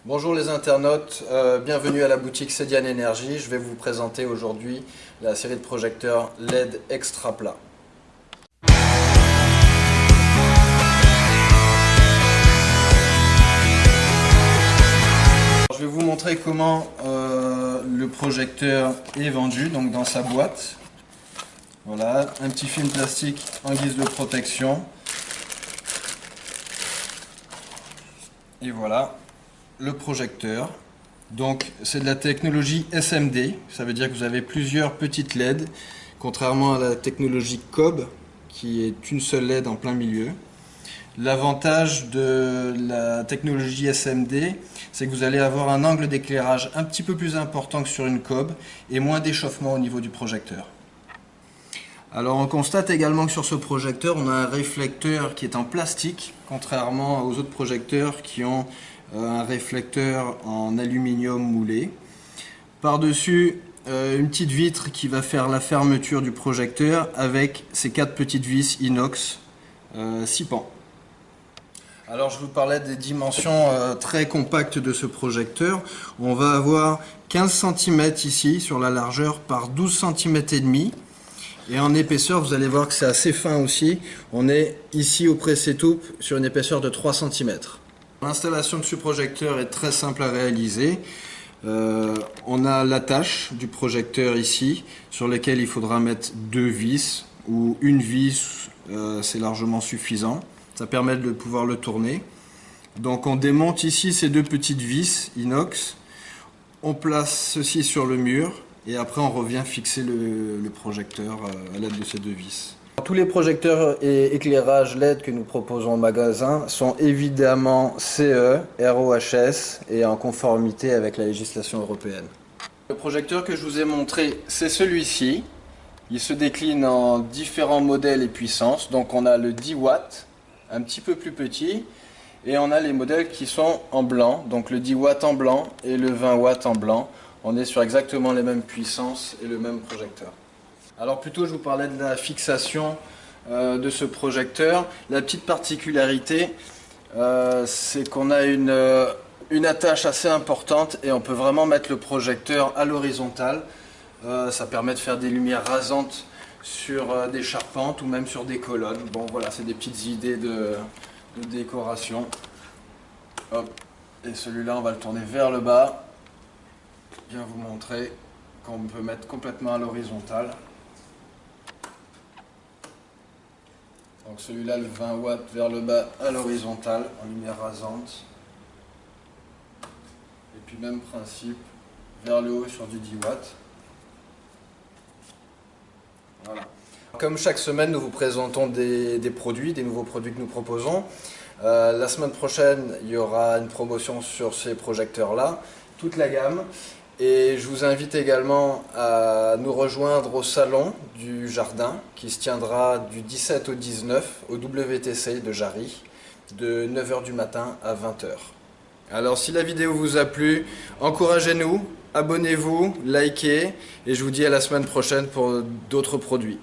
Bonjour les internautes, bienvenue à la boutique Cedian Énergie. Je vais vous présenter aujourd'hui la série de projecteurs LED extra plat. Je vais vous montrer comment le projecteur est vendu, donc dans sa boîte. Voilà, un petit film plastique en guise de protection. Et voilà le projecteur. Donc c'est de la technologie SMD, ça veut dire que vous avez plusieurs petites LED, contrairement à la technologie COB qui est une seule LED en plein milieu. L'avantage de la technologie SMD, c'est que vous allez avoir un angle d'éclairage un petit peu plus important que sur une COB et moins d'échauffement au niveau du projecteur. Alors on constate également que sur ce projecteur, on a un réflecteur qui est en plastique, contrairement aux autres projecteurs qui ont un réflecteur en aluminium moulé. Par-dessus, une petite vitre qui va faire la fermeture du projecteur avec ces 4 petites vis inox 6 pans. Alors je vous parlais des dimensions très compactes de ce projecteur. On va avoir 15 cm ici sur la largeur par 12 cm et demi. Et en épaisseur, vous allez voir que c'est assez fin aussi. On est ici au pressé-toupe sur une épaisseur de 3 cm. L'installation de ce projecteur est très simple à réaliser. On a l'attache du projecteur ici, sur lequel il faudra mettre 2 vis, ou une vis, c'est largement suffisant. Ça permet de pouvoir le tourner. Donc on démonte ici ces 2 petites vis inox. On place ceci sur le mur. Et après on revient fixer le projecteur à l'aide de ces 2 vis. Tous les projecteurs et éclairages LED que nous proposons au magasin sont évidemment CE, RoHS et en conformité avec la législation européenne. Le projecteur que je vous ai montré, c'est celui-ci. Il se décline en différents modèles et puissances. Donc on a le 10 watts, un petit peu plus petit. Et on a les modèles qui sont en blanc, donc le 10 watts en blanc et le 20 watts en blanc. On est sur exactement les mêmes puissances et le même projecteur. Alors plutôt je vous parlais de la fixation de ce projecteur. La petite particularité, c'est qu'on a une attache assez importante et on peut vraiment mettre le projecteur à l'horizontale. Ça permet de faire des lumières rasantes sur des charpentes ou même sur des colonnes. Bon voilà, c'est des petites idées de décoration. Hop. Et celui-là on va le tourner vers le bas. Bien vous montrer qu'on peut mettre complètement à l'horizontale. Donc celui-là, le 20 watts vers le bas à l'horizontale, en lumière rasante. Et puis même principe, vers le haut sur du 10 watts. Voilà. Comme chaque semaine, nous vous présentons des nouveaux produits que nous proposons. La semaine prochaine, il y aura une promotion sur ces projecteurs-là, toute la gamme. Et je vous invite également à nous rejoindre au salon du jardin qui se tiendra du 17 au 19 au WTC de Jarry de 9h du matin à 20h. Alors si la vidéo vous a plu, encouragez-nous, abonnez-vous, likez et je vous dis à la semaine prochaine pour d'autres produits.